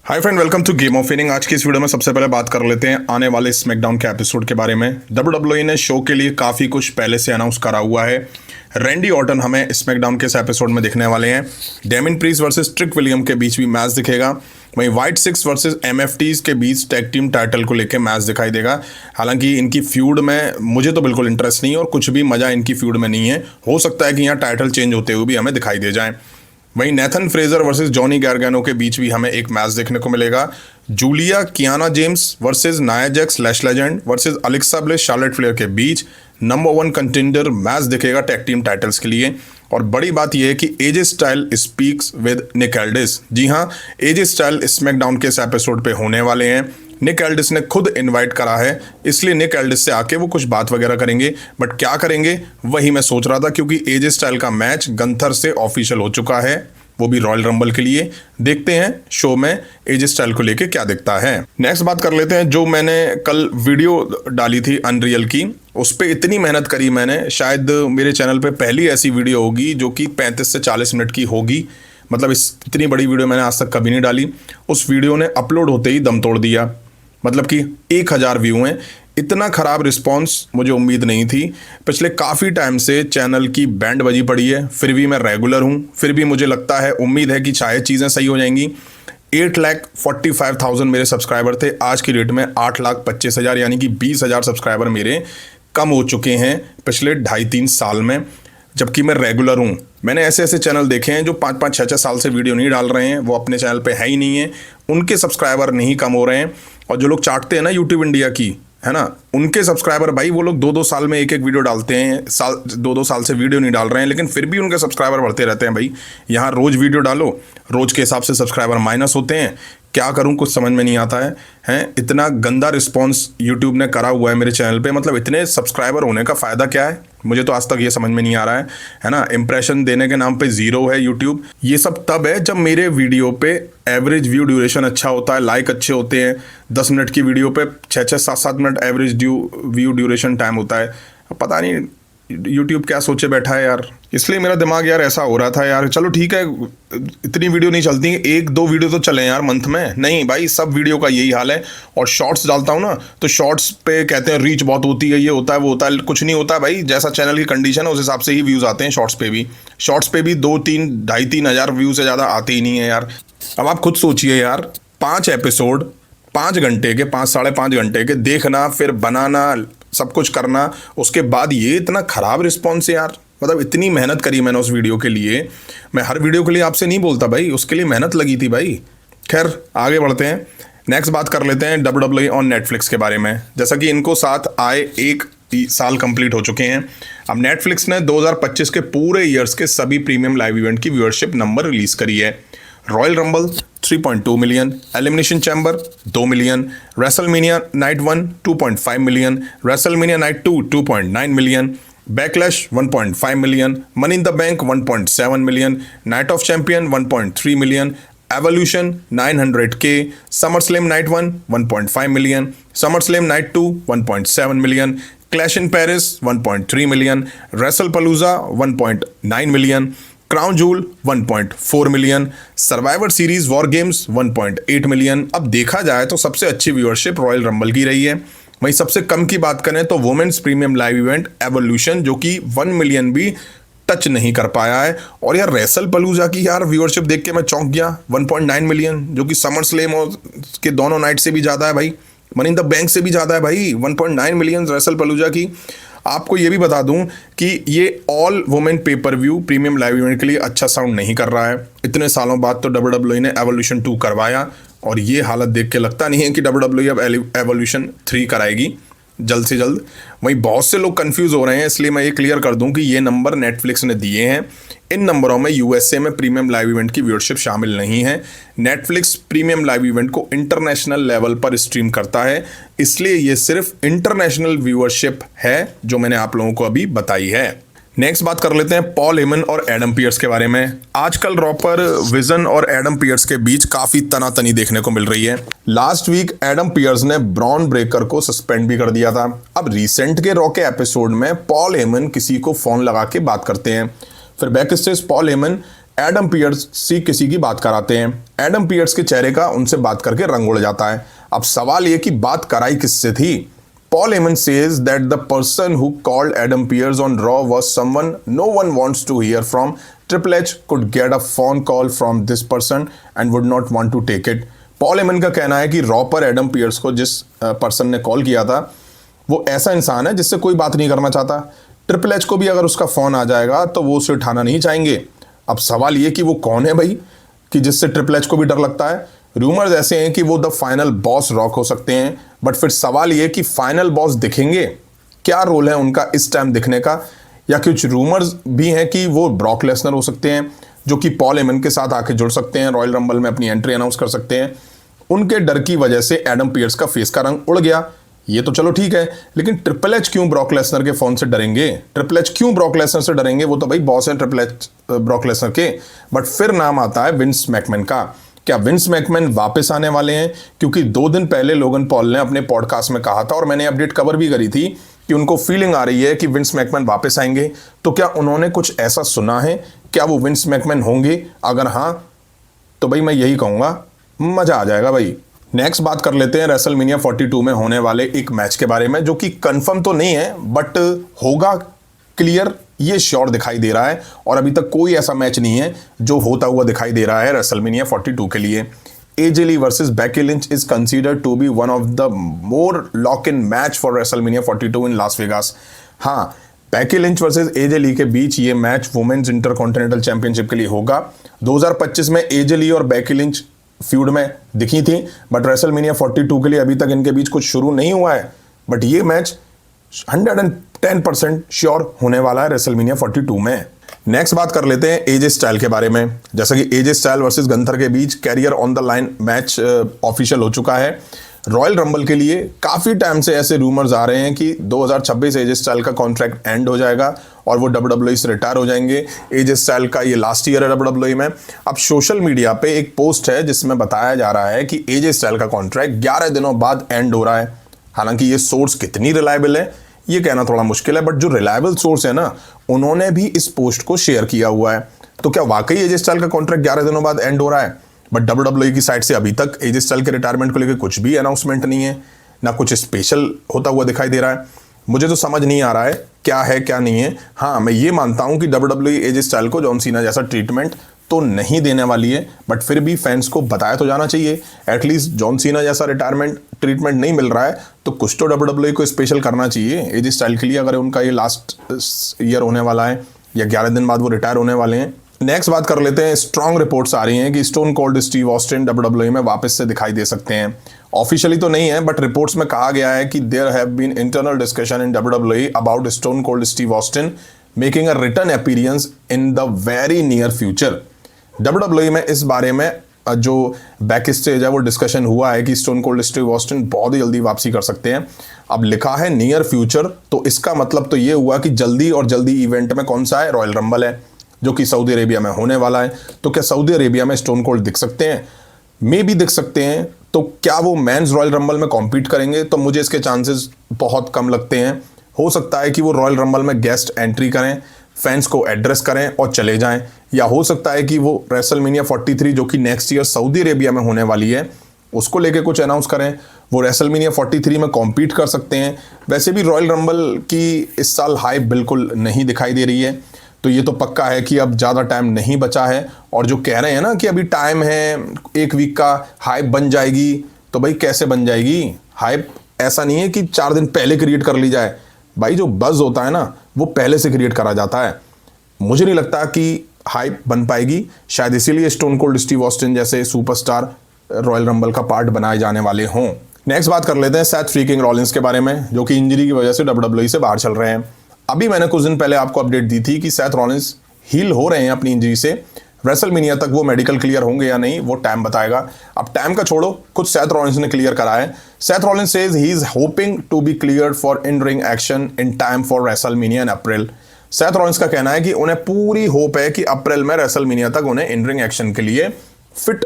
Hi friend, welcome to game of winning. आज की इस वीडियो में सबसे पहले बात कर लेते हैं आने वाले स्मैकडाउन के एपिसोड के बारे में। डब्ल्यूडब्ल्यूई ने शो के लिए काफ़ी कुछ पहले से अनाउंस करा हुआ है। रैंडी ऑर्टन हमें स्मैकडाउन के इस एपिसोड में दिखने वाले हैं। डेमिन प्रीस्ट वर्सेस ट्रिक विलियम के बीच भी मैच दिखेगा। वहीं व्हाइट सिक्स वर्सेस एमएफटीज के बीच टैग टीम टाइटल को लेकर मैच दिखाई देगा। हालांकि इनकी फ्यूड में मुझे तो बिल्कुल इंटरेस्ट नहीं है और कुछ भी मज़ा इनकी फ्यूड में नहीं है। हो सकता है कि यहाँ टाइटल चेंज होते हुए भी हमें दिखाई दे जाए। वहीं Nathan Frazer versus Johnny Gargano के बीच भी हमें एक मैच देखने को मिलेगा। Giulia Kiana James versus Nia Jax Lash Legend versus Alexa Bliss Charlotte Flair के बीच नंबर 1 कंटेंडर मैच दिखेगा टैग टीम टाइटल्स के लिए। और बड़ी बात यह है कि AJ Styles speaks with Nick Aldis. जी हाँ, एजे स्टाइल स्मैकडाउन के इस एपिसोड पे होने वाले हैं। निक एल्डिस ने खुद इनवाइट करा है, इसलिए निक एल्डिस से आके वो कुछ बात वगैरह करेंगे। बट क्या करेंगे वही मैं सोच रहा था, क्योंकि एजे स्टाइल का मैच गंथर से ऑफिशियल हो चुका है, वो भी रॉयल रंबल के लिए। देखते हैं शो में एजे स्टाइल को लेके क्या दिखता है। नेक्स्ट बात कर लेते हैं, जो मैंने कल वीडियो डाली थी अनरियल की, उस पर इतनी मेहनत करी मैंने। शायद मेरे चैनल पे पहली ऐसी वीडियो होगी जो कि 35 से 40 मिनट की होगी। मतलब इतनी बड़ी वीडियो मैंने आज तक कभी नहीं डाली। उस वीडियो ने अपलोड होते ही दम तोड़ दिया। मतलब कि 1000 व्यू हैं। इतना ख़राब रिस्पांस मुझे उम्मीद नहीं थी। पिछले काफ़ी टाइम से चैनल की बैंड बजी पड़ी है, फिर भी मैं रेगुलर हूँ। फिर भी मुझे लगता है, उम्मीद है कि शायद चीज़ें सही हो जाएंगी। 8,45,000 मेरे सब्सक्राइबर थे। आज की डेट में 8,25,000 यानी कि 20,000 सब्सक्राइबर मेरे कम हो चुके हैं पिछले 2.5-3 साल में, जबकि मैं रेगुलर हूँ। मैंने ऐसे ऐसे चैनल देखे हैं जो 5-5, 6-6 साल से वीडियो नहीं डाल रहे हैं, वो अपने चैनल पे है ही नहीं है, उनके सब्सक्राइबर नहीं कम हो रहे हैं। और जो लोग चाटते हैं ना यूट्यूब इंडिया की, है ना, उनके सब्सक्राइबर भाई वो लोग 2-2 साल में एक वीडियो डालते हैं। 2-2 साल से वीडियो नहीं डाल रहे हैं, लेकिन फिर भी उनके सब्सक्राइबर बढ़ते रहते हैं। भाई यहाँ रोज़ वीडियो डालो, रोज़ के हिसाब से सब्सक्राइबर माइनस होते हैं। क्या करूँ, कुछ समझ में नहीं आता है। इतना गंदा रिस्पॉन्स यूट्यूब ने करा हुआ है मेरे चैनल पे। मतलब इतने सब्सक्राइबर होने का फ़ायदा क्या है, मुझे तो आज तक ये समझ में नहीं आ रहा है ना। इंप्रेशन देने के नाम पे 0 है यूट्यूब। ये सब तब है जब मेरे वीडियो पे एवरेज व्यू ड्यूरेशन अच्छा होता है, लाइक अच्छे होते हैं। 10 मिनट की वीडियो पे 6-6, 7-7 minute average view duration time होता है। अब पता नहीं यूट्यूब क्या सोचे बैठा है यार। इसलिए मेरा दिमाग यार ऐसा हो रहा था यार, चलो ठीक है, इतनी वीडियो नहीं चलती, 1-2 वीडियो तो चले यार मंथ में। नहीं भाई, सब वीडियो का यही हाल है। और शॉर्ट्स डालता हूँ ना, तो शॉर्ट्स पे कहते हैं रीच बहुत होती है, ये होता है वो होता है। कुछ नहीं होता भाई, जैसा चैनल की कंडीशन है उस हिसाब से ही व्यूज़ आते हैं। शॉर्ट्स पे भी 2-3, 2,500-3 हज़ार व्यू से ज़्यादा आते ही नहीं है यार। अब आप खुद सोचिए यार, 5 एपिसोड 5 घंटे के, 5-5.5 घंटे के देखना, फिर बनाना, सब कुछ करना, उसके बाद ये इतना ख़राब रिस्पॉन्स है यार। मतलब इतनी मेहनत करी मैंने उस वीडियो के लिए। मैं हर वीडियो के लिए आपसे नहीं बोलता भाई, उसके लिए मेहनत लगी थी भाई। खैर आगे बढ़ते हैं। नेक्स्ट बात कर लेते हैं WWE ऑन नेटफ्लिक्स के बारे में। जैसा कि इनको साथ आए 1 साल कंप्लीट हो चुके हैं। अब नेटफ्लिक्स ने 2025 के पूरे ईयर्स के सभी प्रीमियम लाइव इवेंट की व्यूअरशिप नंबर रिलीज करी है। Royal Rumble 3.2 million, Elimination Chamber 2 million, WrestleMania night 1 2.5 million, WrestleMania night 2 2.9 million, Backlash 1.5 million, Money in the Bank 1.7 million, Night of Champion 1.3 million, Evolution 900K, SummerSlam night 1 1.5 million, SummerSlam night 2 1.7 million, Clash in Paris 1.3 million, Wrestlepalooza 1.9 million, Crown Jewel 1.4 million, survivor series war games 1.8 million. अब देखा जाए तो सबसे अच्छी viewership royal rumble की रही है। वहीं सबसे कम की बात करें तो women's premium live event Evolution, जो कि 1 मिलियन भी टच नहीं कर पाया है। और यार रेसलपलूजा की यार व्यूअरशिप देख के मैं चौंक गया, 1.9 मिलियन, जो कि समर स्लैम के दोनों नाइट से भी ज़्यादा है भाई। मनी इन द बैंक से भी ज़्यादा है भाई। 1.9 मिलियन रेसलपलूजा की। आपको ये भी बता दूं कि ये all women pay per view premium live event के लिए अच्छा साउंड नहीं कर रहा है। इतने सालों बाद तो WWE ने एवोल्यूशन 2 करवाया, और ये हालत देख के लगता नहीं है कि WWE अब एवोल्यूशन 3 कराएगी जल्द से जल्द। वहीं बहुत से लोग कंफ्यूज हो रहे हैं, इसलिए मैं ये क्लियर कर दूं कि ये नंबर नेटफ्लिक्स ने दिए हैं। इन नंबरों में यूएसए में प्रीमियम लाइव इवेंट की व्यूअरशिप शामिल नहीं है। नेटफ्लिक्स प्रीमियम लाइव इवेंट को इंटरनेशनल लेवल पर स्ट्रीम करता है, इसलिए ये सिर्फ इंटरनेशनल व्यूअरशिप है जो मैंने आप लोगों को अभी बताई है। नेक्स्ट बात कर लेते हैं पॉल हेमन और एडम पियर्स के बारे में। आजकल रॉ पर विजन और एडम पियर्स के बीच काफी तनातनी देखने को मिल रही है। लास्ट वीक एडम पियर्स ने ब्रॉन ब्रेकर को सस्पेंड भी कर दिया था। अब रिसेंट के रॉ के एपिसोड में पॉल हेमन किसी को फोन लगा के बात करते हैं। फिर backstage Paul Heyman Adam Pierce सी किसी की बात कराते हैं। एडम पियर्स के चेहरे का उनसे बात करके रंग उड़ जाता है। अब सवाल ये कि बात कराई किससे थी। Paul Heyman says that the person who called Adam Pearce on Raw was someone no one wants to hear from. Triple H could get a phone call from this person and would not want to take it. Paul Heyman का कहना है कि raw पर Adam Pearce को जिस person ने call किया था वो ऐसा इंसान है जिससे कोई बात नहीं करना चाहता। ट्रिपल एच को भी अगर उसका फ़ोन आ जाएगा तो वो उसे उठाना नहीं चाहेंगे। अब सवाल ये कि वो कौन है भाई कि जिससे ट्रिपल एच को भी डर लगता है। रूमर्स ऐसे हैं कि वो द फाइनल बॉस रॉक हो सकते हैं, बट फिर सवाल ये कि फाइनल बॉस दिखेंगे, क्या रोल है उनका इस टाइम दिखने का। या कुछ रूमर्स भी हैं कि वो ब्रॉक लेसनर हो सकते हैं जो कि पॉल हेमन के साथ आके जुड़ सकते हैं, रॉयल रंबल में अपनी एंट्री अनाउंस कर सकते हैं। उनके डर की वजह से एडम पियर्स का फेस का रंग उड़ गया, ये तो चलो ठीक है, लेकिन ट्रिपल एच क्यों ब्रॉक लेसनर के फोन से डरेंगे। ट्रिपल एच क्यों ब्रॉक लेसनर से डरेंगे, वो तो भाई बॉस है ट्रिपल एच ब्रॉक लेसनर के। बट फिर नाम आता है विंस मैकमैन का। क्या विंस मैकमैन वापस आने वाले हैं? क्योंकि 2 दिन पहले लोगन पॉल ने अपने पॉडकास्ट में कहा था और मैंने अपडेट कवर भी करी थी कि उनको फीलिंग आ रही है कि विंस मैकमैन वापस आएंगे। तो क्या उन्होंने कुछ ऐसा सुना है? क्या वो विंस मैकमैन होंगे? अगर हाँ तो भाई मैं यही कहूँगा मज़ा आ जाएगा भाई। नेक्स्ट बात कर लेते हैं रेसलमेनिया 42 में होने वाले एक मैच के बारे में, जो कि कंफर्म तो नहीं है बट होगा क्लियर, ये श्योर दिखाई दे रहा है। और अभी तक कोई ऐसा मैच नहीं है जो होता हुआ दिखाई दे रहा है रेसलमेनिया 42 के लिए। AJ Lee versus Becky Lynch is considered to be one of the more lock in match for WrestleMania 42 in Las Vegas. हाँ, Becky Lynch versus AJ Lee के बीच ये मैच वुमेन्स इंटरकॉन्टिनेंटल चैंपियनशिप के लिए होगा। 2025 में एजे ली और बेकी लिंच फ्यूड में दिखी थी, बट रेसलमेनिया 42 के लिए अभी तक इनके बीच कुछ शुरू नहीं हुआ है। बट ये मैच 110% श्योर होने वाला है रेसलमेनिया 42 में। नेक्स्ट बात कर लेते हैं एजे स्टाइल के बारे में। जैसा कि एजे स्टाइल वर्सेस गंथर के बीच career on the line match official हो चुका है। रॉयल रंबल के लिए काफ़ी टाइम से ऐसे रूमर्स आ रहे हैं कि 2026 एजे स्टाइल का कॉन्ट्रैक्ट एंड हो जाएगा और वो WWE से रिटायर हो जाएंगे। एजे स्टाइल का ये लास्ट ईयर है WWE में। अब सोशल मीडिया पे एक पोस्ट है जिसमें बताया जा रहा है कि एजे स्टाइल का कॉन्ट्रैक्ट 11 दिनों बाद एंड हो रहा है। हालांकि ये सोर्स कितनी रिलायबल है ये कहना थोड़ा मुश्किल है, बट जो रिलायबल सोर्स है ना उन्होंने भी इस पोस्ट को शेयर किया हुआ है। तो क्या वाकई एजे स्टाइल का कॉन्ट्रैक्ट 11 दिनों बाद एंड हो रहा है? बट WWE की साइड से अभी तक एजे स्टाइल के रिटायरमेंट को लेकर कुछ भी अनाउंसमेंट नहीं है, ना कुछ स्पेशल होता हुआ दिखाई दे रहा है। मुझे तो समझ नहीं आ रहा है क्या नहीं है। हाँ, मैं ये मानता हूँ कि WWE एजे स्टाइल को जॉन सीना जैसा ट्रीटमेंट तो नहीं देने वाली है, बट फिर भी फैंस को बताया तो जाना चाहिए। एटलीस्ट जॉन सीना जैसा रिटायरमेंट ट्रीटमेंट नहीं मिल रहा है तो कुछ तो WWE को स्पेशल करना चाहिए एजे स्टाइल के लिए, अगर उनका ये लास्ट ईयर होने वाला है या 11 दिन बाद वो रिटायर होने वाले हैं। नेक्स्ट बात कर लेते हैं, स्ट्रॉन्ग रिपोर्ट्स आ रही हैं कि stone Cold Steve Austin WWE में वापस से दिखाई दे सकते हैं। ऑफिशियली तो नहीं है बट रिपोर्ट्स में कहा गया है कि there have been internal discussion in WWE about Stone Cold Steve Austin making a return appearance in the very near future. WWE में इस बारे में जो बैक स्टेज है वो डिस्कशन हुआ है कि स्टोन कोल्ड स्टीव ऑस्टिन बहुत ही जल्दी वापसी कर सकते हैं। अब लिखा है नियर फ्यूचर, तो इसका मतलब तो ये हुआ कि जल्दी और जल्दी इवेंट में कौन सा है? रॉयल रंबल है जो कि सऊदी अरेबिया में होने वाला है। तो क्या सऊदी अरेबिया में स्टोन कोल्ड दिख सकते हैं? मे भी दिख सकते हैं। तो क्या वो मेंस रॉयल रंबल में कॉम्पीट करेंगे? तो मुझे इसके चांसेस बहुत कम लगते हैं। हो सकता है कि वो रॉयल रंबल में गेस्ट एंट्री करें, फैंस को एड्रेस करें और चले जाएं, या हो सकता है कि वो रेसलमेनिया 43 जो कि नेक्स्ट ईयर सऊदी अरेबिया में होने वाली है उसको लेके कुछ अनाउंस करें। वो रेसलमेनिया 43 में कॉम्पीट कर सकते हैं। वैसे भी रॉयल रंबल की इस साल हाइप बिल्कुल नहीं दिखाई दे रही है, तो ये तो पक्का है कि अब ज़्यादा टाइम नहीं बचा है। और जो कह रहे हैं ना कि अभी टाइम है 1 वीक का, हाइप बन जाएगी, तो भाई कैसे बन जाएगी हाइप? ऐसा नहीं है कि 4 दिन पहले क्रिएट कर ली जाए भाई। जो बज़ होता है ना वो पहले से क्रिएट करा जाता है। मुझे नहीं लगता कि हाइप बन पाएगी, शायद इसीलिए स्टोन कोल्ड स्टीव ऑस्टिन जैसे सुपरस्टार रॉयल रंबल का पार्ट बनाए जाने वाले हों। नेक्स्ट बात कर लेते हैं सेथ फ्रीकिंग रॉलिंस के बारे में, जो कि इंजरी की वजह से WWE से बाहर चल रहे हैं। अभी मैंने कुछ दिन पहले आपको अपडेट दी थी कि सेथ रॉलिंस हील हो रहे हैं अपनी इंजरी से। रेसलमेनिया तक वो मेडिकल क्लियर होंगे या नहीं वो टाइम बताएगा। अब टाइम का छोड़ो, खुद सेथ रॉलिंस ने क्लियर करा है। Seth Rollins says he is hoping to be cleared for in ring action in time for WrestleMania in April. Seth Rollins का कहना है कि उन्हें पूरी होप है कि अप्रैल में रेसलमेनिया तक उन्हें इन रिंग एक्शन के लिए फिट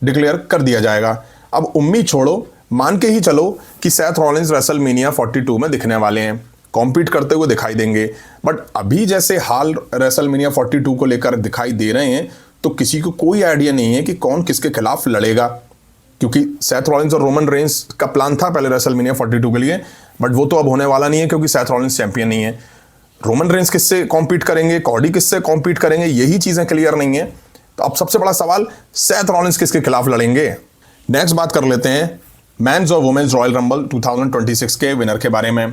डिक्लेयर कर दिया जाएगा। अब उम्मीद छोड़ो, मान के ही चलो कि सेथ रॉलिंस रेसलमेनिया 42 में दिखने वाले हैं, कॉम्पीट करते हुए दिखाई देंगे। बट अभी जैसे हाल रेसलमेनिया 42 को लेकर दिखाई दे रहे हैं तो किसी को कोई आइडिया नहीं है कि कौन किसके खिलाफ लड़ेगा, क्योंकि सेथ रॉलिंस और रोमन रेंस का प्लान था पहले रेसलमेनिया 42 के लिए, बट वो तो अब होने वाला नहीं है क्योंकि सेथ रॉलिंस चैंपियन नहीं है। रोमन रेंस किससे कॉम्पीट करेंगे, कॉडी किससे कॉम्पीट करेंगे, यही चीजें क्लियर नहीं है। तो अब सबसे बड़ा सवाल, सेथ रॉलिंस किसके खिलाफ लड़ेंगे। नेक्स्ट बात कर लेते हैं मेंस और वुमेन्स रॉयल रंबल 2026 के विनर के बारे में।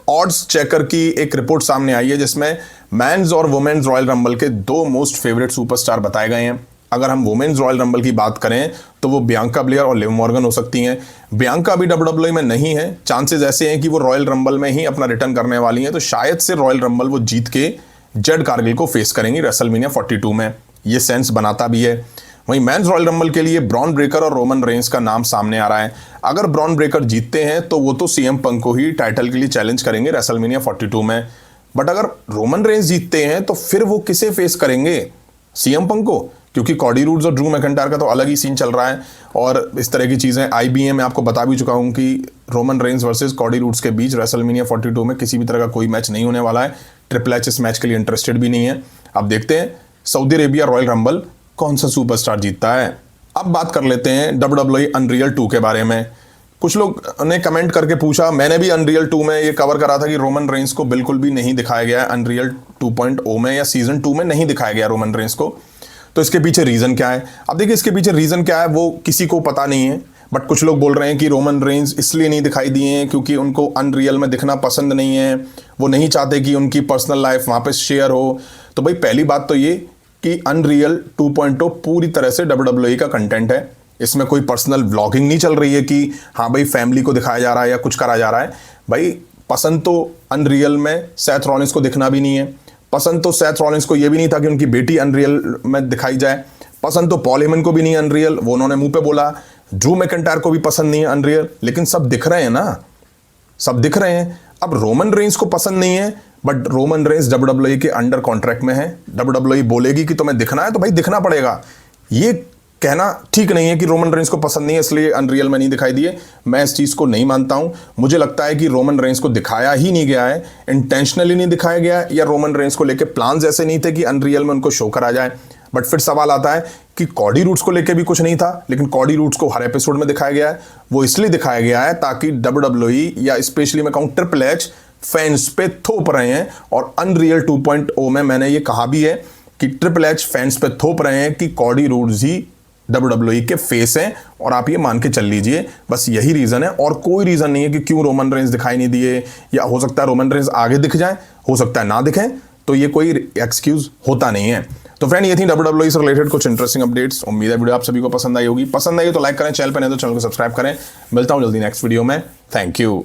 ऑड्स चेकर की एक रिपोर्ट सामने आई है जिसमें मेंस और वुमेन्स रॉयल रंबल के दो मोस्ट फेवरेट सुपरस्टार बताए गए हैं। अगर हम वुमेन्स रॉयल रंबल की बात करें तो वो बियांका ब्लेयर और लिव मॉर्गन हो सकती हैं। बियांका अभी WWE में नहीं है, चांसेस ऐसे हैं कि वो रॉयल रंबल में ही अपना रिटर्न करने वाली हैं, तो शायद से रॉयल रंबल वो जीत के जेड कारगिल को फेस करेंगी रेसलमेनिया 42 में। ये सेंस बनाता भी है। वहीं मेंस रॉयल रंबल के लिए ब्रॉन ब्रेकर और रोमन रेंस का नाम सामने आ रहा है। अगर ब्रॉन ब्रेकर जीतते हैं तो वो तो सीएम पंक को ही टाइटल के लिए चैलेंज करेंगे रेसलमेनिया 42 में, बट अगर रोमन रेंस जीतते हैं तो फिर वो किसे फेस करेंगे, सीएम पंक को, क्योंकि कॉडी रूड्स और ड्रू मैकिंटायर का तो अलग ही सीन चल रहा है। और इस तरह की चीज़ें IBA में आपको बता भी चुका हूं कि Roman Reigns versus Cardi roads के बीच रेसलमेनिया 42 में किसी भी तरह का कोई मैच नहीं होने वाला है। ट्रिपल एच इस मैच के लिए इंटरेस्टेड भी नहीं है। अब देखते हैं सऊदी अरेबिया रॉयल रंबल कौन सा सुपरस्टार जीतता है। अब बात कर लेते हैं WWE अनरियल 2 के बारे में। कुछ लोग ने कमेंट करके पूछा, मैंने भी अनरियल 2 में ये कवर करा था कि रोमन रेंस को बिल्कुल भी नहीं दिखाया गया है अनरियल 2.0 में या सीजन 2 में नहीं दिखाया गया रोमन रेंस को, तो इसके पीछे रीजन क्या है। अब देखिए इसके पीछे रीजन क्या है वो किसी को पता नहीं है, बट कुछ लोग बोल रहे हैं कि रोमन रेंस इसलिए नहीं दिखाई दिए हैं क्योंकि उनको अनरियल में दिखना पसंद नहीं है, वो नहीं चाहते कि उनकी पर्सनल लाइफ वहाँ पे शेयर हो। तो भाई पहली बात तो ये कि अनरियल 2.0 पूरी तरह से WWE का कंटेंट है। इसमें कोई पर्सनल व्लॉगिंग नहीं चल रही है कि हाँ भाई फैमिली को दिखाया जा रहा है या कुछ करा जा रहा है। भाई पसंद तो अनरियल में सेथ रॉलिंस को दिखना भी नहीं है, पसंद तो सेथ रॉलिंस को ये भी नहीं था कि उनकी बेटी अनरियल में दिखाई जाए, पसंद तो पॉल हेमन को भी नहीं अनरियल, वो उन्होंने मुंह पे बोला, ड्रू मैकिंटायर को भी पसंद नहीं है अनरियल, लेकिन सब दिख रहे हैं ना, सब दिख रहे हैं। अब रोमन रेंस को पसंद नहीं है, बट रोमन रेंस WWE के अंडर कॉन्ट्रैक्ट में है। WWE बोलेगी कि तुम्हें दिखना है तो भाई दिखना पड़ेगा। ये कहना ठीक नहीं है कि रोमन रेंस को पसंद नहीं है इसलिए अनरियल में नहीं दिखाई दिए। मैं इस चीज़ को नहीं मानता हूं। मुझे लगता है कि रोमन रेंस को दिखाया ही नहीं गया है, इंटेंशनली नहीं दिखाया गया, या रोमन रेंस को लेके प्लान्स ऐसे नहीं थे कि अनरियल में उनको शो करा जाए। बट फिर सवाल आता है कि कॉडी रूड्स को लेके भी कुछ नहीं था, लेकिन कॉडी रूड्स को हर एपिसोड में दिखाया गया है। वो इसलिए दिखाया गया है ताकि WWE या स्पेशली मैं कहूँ ट्रिपल एच फैंस पे थोप रहे हैं। और अनरियल 2.0 में मैंने ये कहा भी है कि ट्रिपल एच फैंस पे थोप रहे हैं कि कॉडी रूड्स ही WWE के फेस हैं, और आप ये मान के चल लीजिए। बस यही रीजन है और कोई रीजन नहीं है कि क्यों रोमन रेंस दिखाई नहीं दिए, या हो सकता है रोमन रेंस आगे दिख जाए, हो सकता है ना दिखें, तो ये कोई एक्सक्यूज होता नहीं है। तो फ्रेंड ये थी WWE से रिलेटेड कुछ इंटरेस्टिंग अपडेट्स। उम्मीद है वीडियो आप सभी को पसंद आई होगी। पसंद आई तो लाइक करें, चैनल पर नहीं तो चैनल को सब्सक्राइब करें। मिलता हूं जल्दी नेक्स्ट वीडियो में। Thank you.